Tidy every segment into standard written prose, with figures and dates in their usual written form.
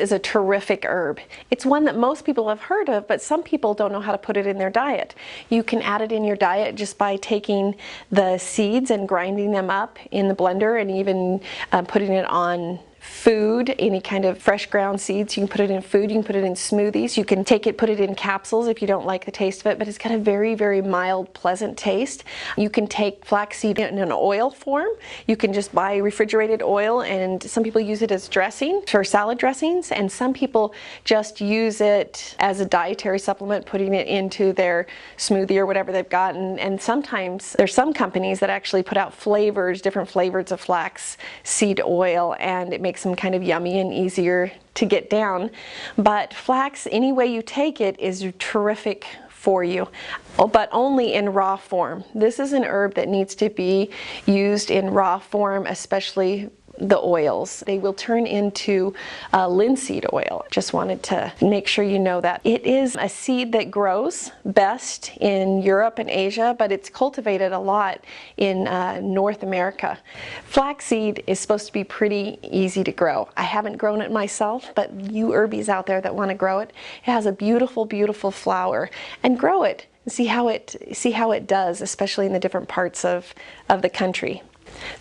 is a terrific herb. It's one that most people have heard of, but some people don't know how to put it in their diet. You can add it in your diet just by taking the seeds and grinding them up in the blender, and even putting it on food, any kind of fresh ground seeds. You can put it in food, you can put it in smoothies, you can take it, put it in capsules if you don't like the taste of it, but it's got a very, very mild, pleasant taste. You can take flaxseed in an oil form. You can just buy refrigerated oil, and some people use it as dressing for salad dressings, and some people just use it as a dietary supplement, putting it into their smoothie or whatever they've got. And sometimes there's some companies that actually put out flavors, different flavors of flax seed oil, and it makes them kind of yummy and easier to get down. But flax, any way you take it, is terrific for you, but only in raw form. This is an herb that needs to be used in raw form, especially the oils. They will turn into linseed oil. Just wanted to make sure you know that. It is a seed that grows best in Europe and Asia, but it's cultivated a lot in North America. Flaxseed is supposed to be pretty easy to grow. I haven't grown it myself, but you herbies out there that want to grow it, it has a beautiful, beautiful flower, and grow it and see how it does, especially in the different parts of the country.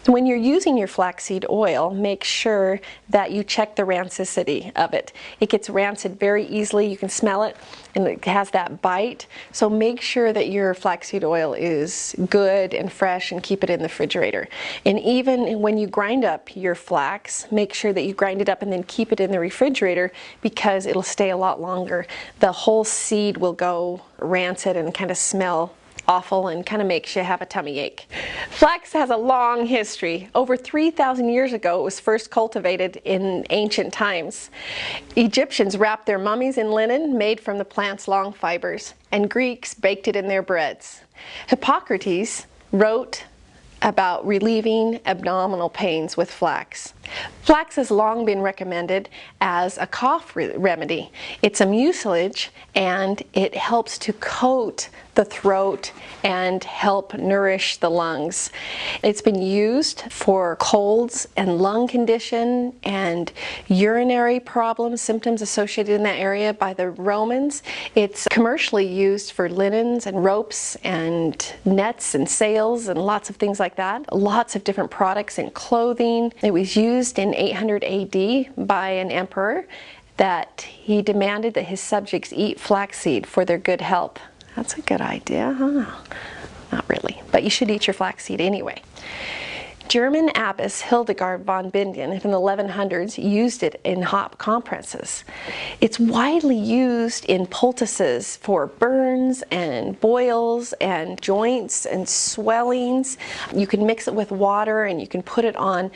So when you're using your flaxseed oil, make sure that you check the rancidity of it. It gets rancid very easily. You can smell it, and it has that bite. So make sure that your flaxseed oil is good and fresh, and keep it in the refrigerator. And even when you grind up your flax, make sure that you grind it up and then keep it in the refrigerator, because it'll stay a lot longer. The whole seed will go rancid and kind of smell awful and kind of makes you have a tummy ache. Flax has a long history. Over 3,000 years ago, it was first cultivated in ancient times. Egyptians wrapped their mummies in linen made from the plant's long fibers, and Greeks baked it in their breads. Hippocrates wrote about relieving abdominal pains with flax. Flax has long been recommended as a cough remedy. It's a mucilage, and it helps to coat the throat and help nourish the lungs. It's been used for colds and lung condition and urinary problems, symptoms associated in that area by the Romans. It's commercially used for linens and ropes and nets and sails and lots of things like that. Lots of different products and clothing. It was used in 800 AD by an emperor, that he demanded that his subjects eat flaxseed for their good health. That's a good idea, huh? Not really, but you should eat your flaxseed anyway. German abbess Hildegard von Bingen in the 1100s used it in hot compresses. It's widely used in poultices for burns and boils and joints and swellings. You can mix it with water, and you can put it on,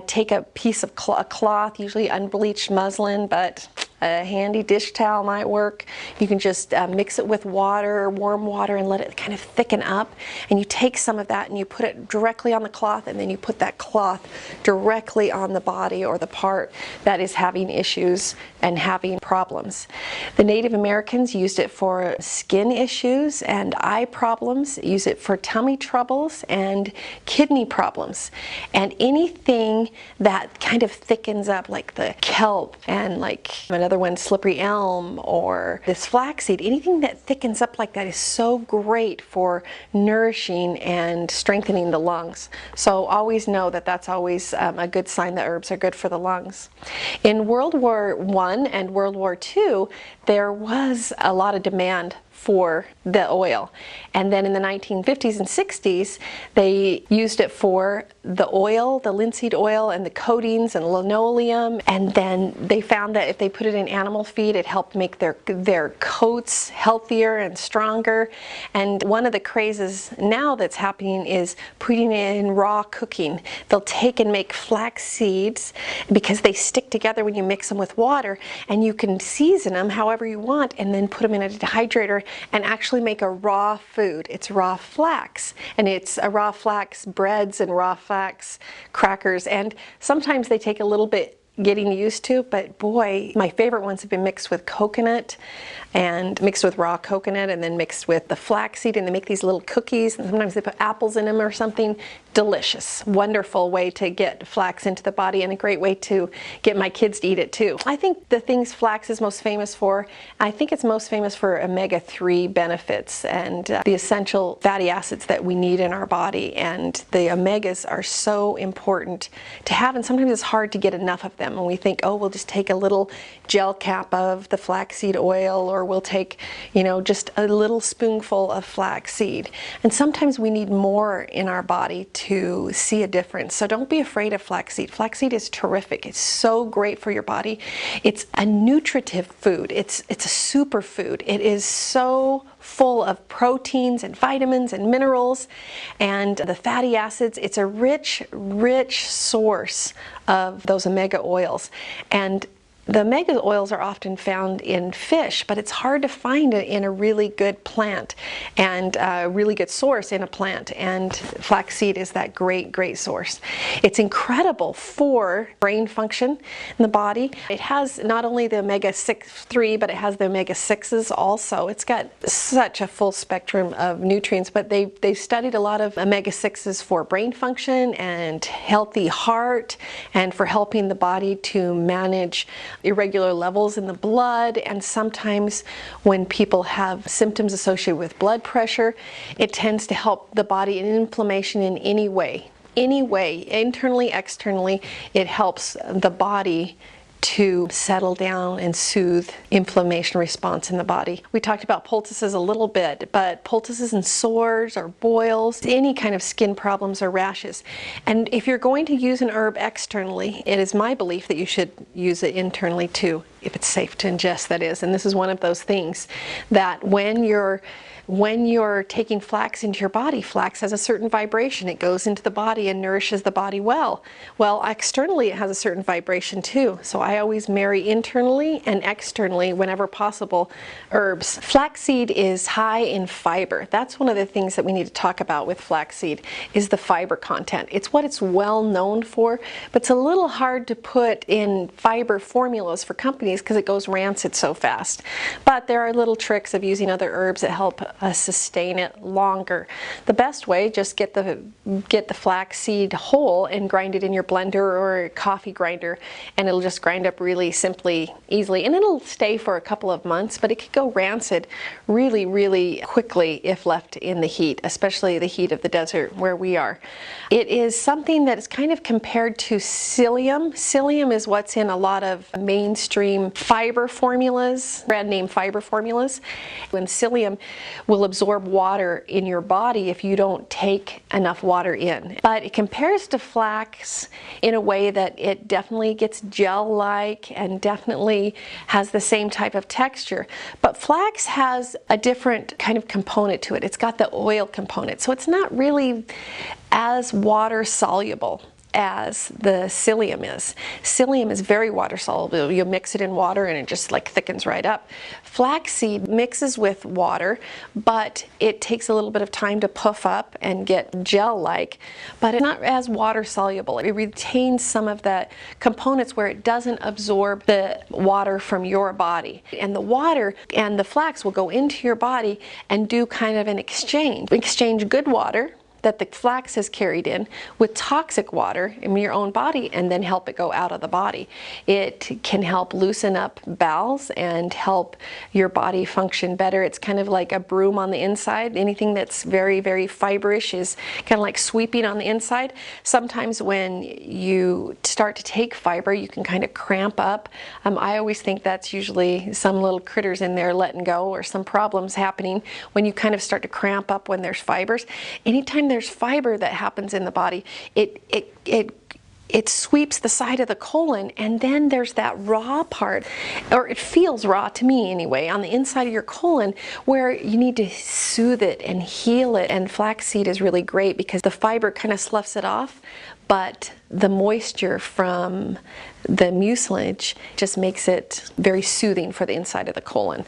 take a piece of cloth, usually unbleached muslin, but a handy dish towel might work. You can just mix it with water, warm water, and let it kind of thicken up. And you take some of that and you put it directly on the cloth, and then you put that cloth directly on the body or the part that is having issues and having problems. The Native Americans used it for skin issues and eye problems, use it for tummy troubles and kidney problems. And anything that kind of thickens up, like the kelp and like another one, slippery elm, or this flaxseed, anything that thickens up like that is so great for nourishing and strengthening the lungs. So always know that that's always a good sign that herbs are good for the lungs. In World War I and World War II, there was a lot of demand for the oil. And then in the 1950s and 60s, they used it for the oil, the linseed oil, and the coatings and linoleum. And then they found that if they put it in animal feed, it helped make their coats healthier and stronger. And one of the crazes now that's happening is putting it in raw cooking. They'll take and make flax seeds, because they stick together when you mix them with water, and you can season them however you want, and then put them in a dehydrator and actually make a raw food. It's raw flax, and it's a raw flax breads and raw flax crackers, and sometimes they take a little bit getting used to, but boy, my favorite ones have been mixed with coconut and mixed with raw coconut and then mixed with the flaxseed, and they make these little cookies and sometimes they put apples in them or something. Delicious, wonderful way to get flax into the body and a great way to get my kids to eat it too. I think the things flax is most famous for, I think it's most famous for omega-3 benefits and the essential fatty acids that we need in our body, and the omegas are so important to have, and sometimes it's hard to get enough of them, and we think, oh, we'll just take a little gel cap of the flaxseed oil, or we'll take, you know, just a little spoonful of flaxseed, and sometimes we need more in our body to see a difference. So don't be afraid of flaxseed. Flaxseed is terrific. It's so great for your body. It's a nutritive food. It's a superfood. It is so full of proteins and vitamins and minerals and the fatty acids. It's a rich, rich source of those omega oils. And the omega oils are often found in fish, but it's hard to find it in a really good plant and a really good source in a plant, and flaxseed is that great, great source. It's incredible for brain function in the body. It has not only the omega-3, but it has the omega-6s also. It's got such a full spectrum of nutrients, but they've studied a lot of omega-6s for brain function and healthy heart and for helping the body to manage irregular levels in the blood, and sometimes when people have symptoms associated with blood pressure, it tends to help the body in inflammation in any way, internally, externally. It helps the body to settle down and soothe inflammation response in the body. We talked about poultices a little bit, but poultices and sores or boils, any kind of skin problems or rashes. And if you're going to use an herb externally, it is my belief that you should use it internally too, if it's safe to ingest, that is. And this is one of those things that when you're taking flax into your body, flax has a certain vibration. It goes into the body and nourishes the body well. Well, externally it has a certain vibration too. So I always marry internally and externally whenever possible herbs. Flaxseed is high in fiber. That's one of the things that we need to talk about with flaxseed, is the fiber content. It's what it's well known for, but it's a little hard to put in fiber formulas for companies because it goes rancid so fast. But there are little tricks of using other herbs that help sustain it longer. The best way, just get the flaxseed whole and grind it in your blender or a coffee grinder, and it'll just grind up really simply, easily, and it'll stay for a couple of months, but it could go rancid really, really quickly if left in the heat, especially the heat of the desert where we are. It is something that is kind of compared to psyllium. Psyllium is what's in a lot of mainstream fiber formulas, brand name fiber formulas. When psyllium will absorb water in your body if you don't take enough water in. But it compares to flax in a way that it definitely gets gel-like and definitely has the same type of texture. But flax has a different kind of component to it. It's got the oil component, so it's not really as water soluble as the psyllium is. Psyllium is very water soluble. You mix it in water and it just like thickens right up. Flaxseed mixes with water, but it takes a little bit of time to puff up and get gel-like, but it's not as water soluble. It retains some of the components where it doesn't absorb the water from your body. And the water and the flax will go into your body and do kind of an exchange good water that the flax has carried in with toxic water in your own body, and then help it go out of the body. It can help loosen up bowels and help your body function better. It's kind of like a broom on the inside. Anything that's very, very fiberish is kind of like sweeping on the inside. Sometimes when you start to take fiber, you can kind of cramp up. I always think that's usually some little critters in there letting go, or some problems happening when you kind of start to cramp up when there's fibers. Anytime there's fiber that happens in the body, it sweeps the side of the colon, and then there's that raw part, or it feels raw to me anyway, on the inside of your colon, where you need to soothe it and heal it. And flaxseed is really great because the fiber kind of sloughs it off, but the moisture from the mucilage just makes it very soothing for the inside of the colon.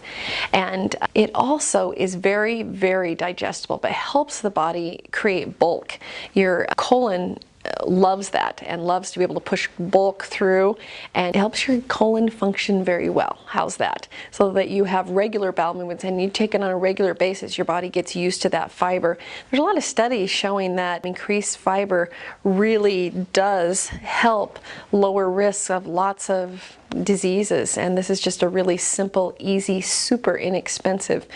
And it also is very, very digestible, but helps the body create bulk. Your colon loves that and loves to be able to push bulk through, and it helps your colon function very well. How's that? So that you have regular bowel movements and you take it on a regular basis, your body gets used to that fiber. There's a lot of studies showing that increased fiber really does help lower risks of lots of diseases, and this is just a really simple, easy, super inexpensive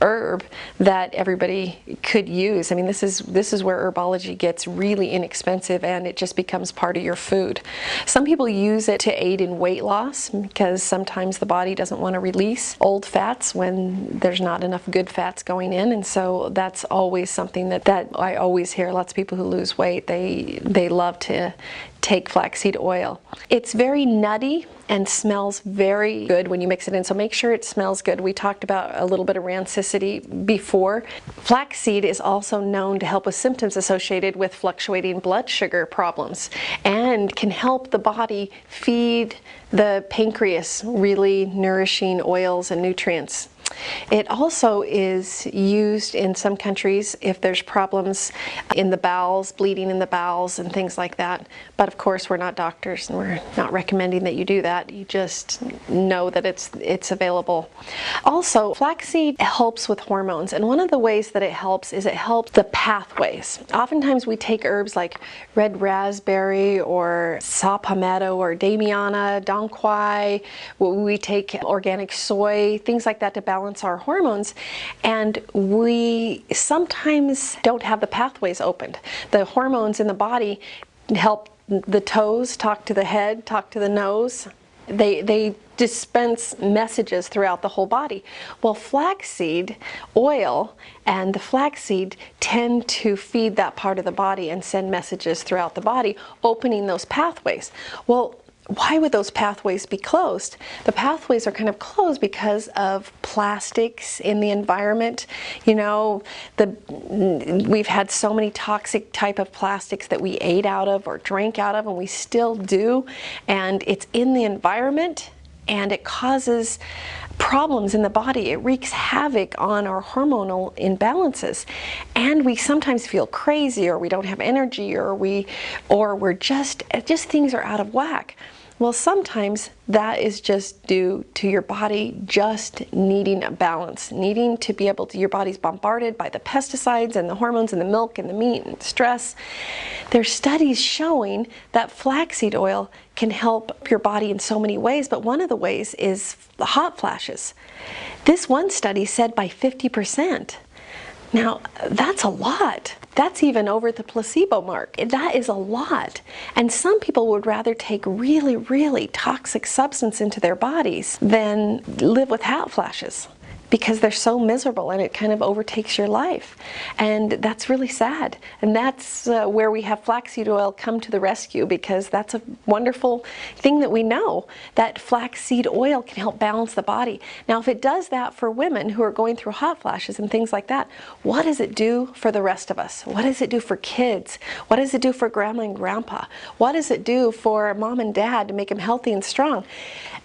herb that everybody could use. I mean, this is where herbology gets really inexpensive and it just becomes part of your food. Some people use it to aid in weight loss because sometimes the body doesn't want to release old fats when there's not enough good fats going in, and so that's always something that I always hear. Lots of people who lose weight, they love to take flaxseed oil. It's very nutty and smells very good when you mix it in, so make sure it smells good. We talked about a little bit of rancidity before. Flaxseed is also known to help with symptoms associated with fluctuating blood sugar problems and can help the body feed the pancreas really nourishing oils and nutrients. It also is used in some countries if there's problems in the bowels, bleeding in the bowels and things like that. But of course we're not doctors and we're not recommending that you do that. You just know that it's available. Also, flaxseed helps with hormones, and one of the ways that it helps is it helps the pathways. Oftentimes we take herbs like red raspberry or saw palmetto or damiana, dong quai. We take organic soy, things like that to balance our hormones, and we sometimes don't have the pathways opened. The hormones in the body help the toes talk to the head, talk to the nose. They dispense messages throughout the whole body. Well, flaxseed oil and the flaxseed tend to feed that part of the body and send messages throughout the body, opening those pathways. Well, why would those pathways be closed? The pathways are kind of closed because of plastics in the environment. You know, we've had so many toxic type of plastics that we ate out of or drank out of, and we still do, and it's in the environment and it causes problems in the body. It wreaks havoc on our hormonal imbalances, and we sometimes feel crazy, or we don't have energy, or we're just things are out of whack. Well, sometimes that is just due to your body just needing a balance, needing to be able to, your body's bombarded by the pesticides and the hormones and the milk and the meat and stress. There's studies showing that flaxseed oil can help your body in so many ways, but one of the ways is the hot flashes. This one study said by 50%. Now, that's a lot. That's even over the placebo mark. That is a lot. And some people would rather take really, really toxic substance into their bodies than live with hot flashes, because they're so miserable and it kind of overtakes your life. And that's really sad. And that's where we have flaxseed oil come to the rescue, because that's a wonderful thing that we know, that flaxseed oil can help balance the body. Now, if it does that for women who are going through hot flashes and things like that, what does it do for the rest of us? What does it do for kids? What does it do for grandma and grandpa? What does it do for mom and dad to make them healthy and strong?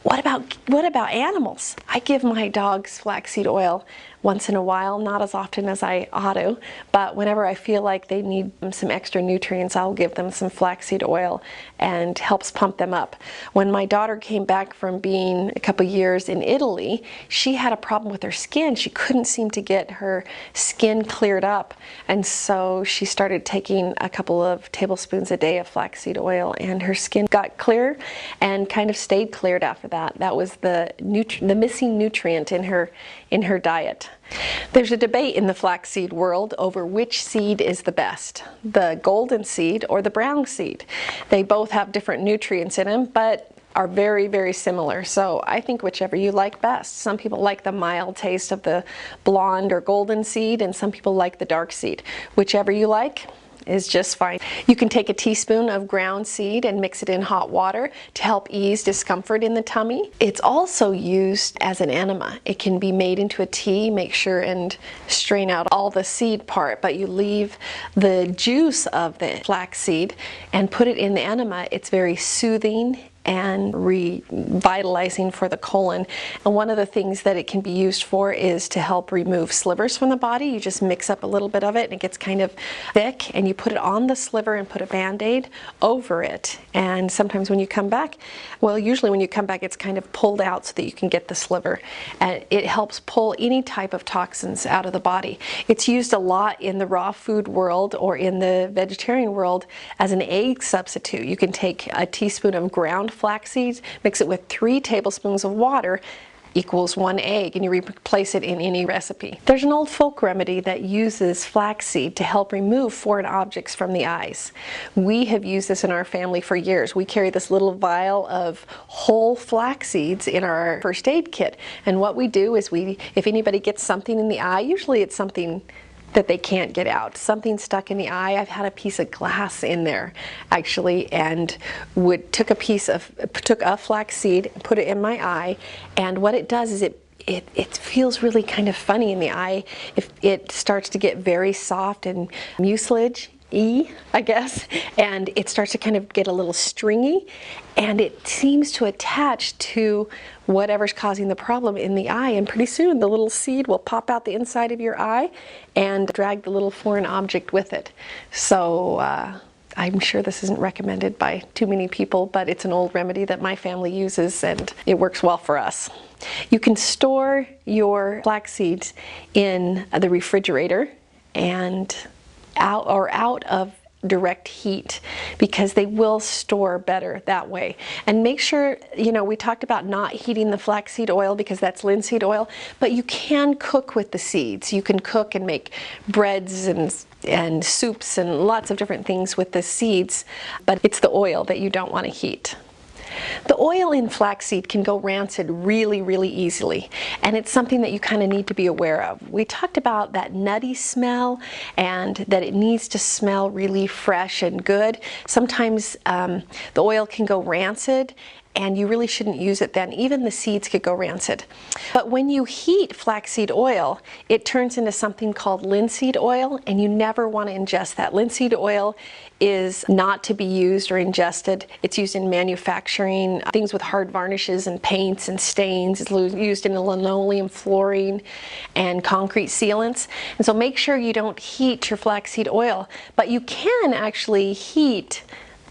What about animals? I give my dogs flaxseed oil once in a while, not as often as I ought to, but whenever I feel like they need some extra nutrients, I'll give them some flaxseed oil, and helps pump them up. When my daughter came back from being a couple years in Italy, she had a problem with her skin. She couldn't seem to get her skin cleared up, and so she started taking a couple of tablespoons a day of flaxseed oil, and her skin got clear and kind of stayed cleared after that. That was the missing nutrient in her diet. There's a debate in the flaxseed world over which seed is the best, the golden seed or the brown seed. They both have different nutrients in them, but are very, very similar. So I think whichever you like best. Some people like the mild taste of the blonde or golden seed, and some people like the dark seed. Whichever you like is just fine. You can take a teaspoon of ground seed and mix it in hot water to help ease discomfort in the tummy. It's also used as an enema. It can be made into a tea. Make sure and strain out all the seed part, but you leave the juice of the flax seed and put it in the enema. It's very soothing and revitalizing for the colon. And one of the things that it can be used for is to help remove slivers from the body. You just mix up a little bit of it and it gets kind of thick, and you put it on the sliver and put a band-aid over it. And sometimes when you come back, well, usually when you come back it's kind of pulled out so that you can get the sliver, and it helps pull any type of toxins out of the body. It's used a lot in the raw food world or in the vegetarian world as an egg substitute. You can take a teaspoon of ground flaxseed, mix it with 3 tablespoons of water, equals 1 egg, and you replace it in any recipe. There's an old folk remedy that uses flaxseed to help remove foreign objects from the eyes. We have used this in our family for years. We carry this little vial of whole flax seeds in our first aid kit, and what we do is if anybody gets something in the eye, usually it's something that they can't get out, something stuck in the eye. I've had a piece of glass in there actually, and took a flax seed, put it in my eye, and what it does is it feels really kind of funny in the eye. If it starts to get very soft and mucilage-y, I guess, and it starts to kind of get a little stringy, and it seems to attach to whatever's causing the problem in the eye, and pretty soon the little seed will pop out the inside of your eye and drag the little foreign object with it. So I'm sure this isn't recommended by too many people, but it's an old remedy that my family uses and it works well for us. You can store your flax seeds in the refrigerator and out of direct heat, because they will store better that way. And make sure, we talked about not heating the flaxseed oil because that's linseed oil, but you can cook with the seeds. You can cook and make breads and soups and lots of different things with the seeds, but it's the oil that you don't want to heat. The oil in flaxseed can go rancid really, really easily, and it's something that you kind of need to be aware of. We talked about that nutty smell and that it needs to smell really fresh and good. Sometimes the oil can go rancid, and you really shouldn't use it then. Even the seeds could go rancid. But when you heat flaxseed oil, it turns into something called linseed oil, and you never want to ingest that. Linseed oil is not to be used or ingested. It's used in manufacturing, things with hard varnishes and paints and stains. It's used in linoleum flooring and concrete sealants. And so make sure you don't heat your flaxseed oil, but you can actually heat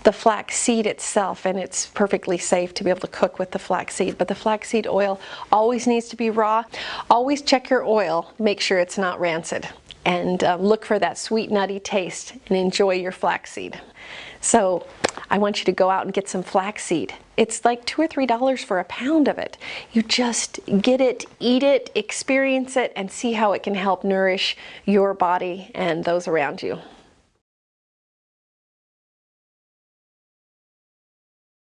the flaxseed itself, and it's perfectly safe to be able to cook with the flaxseed. But the flaxseed oil always needs to be raw. Always check your oil, make sure it's not rancid, and look for that sweet nutty taste and enjoy your flaxseed. So I want you to go out and get some flaxseed. It's like $2 or $3 for a pound of it. You just get it, eat it, experience it, and see how it can help nourish your body and those around you.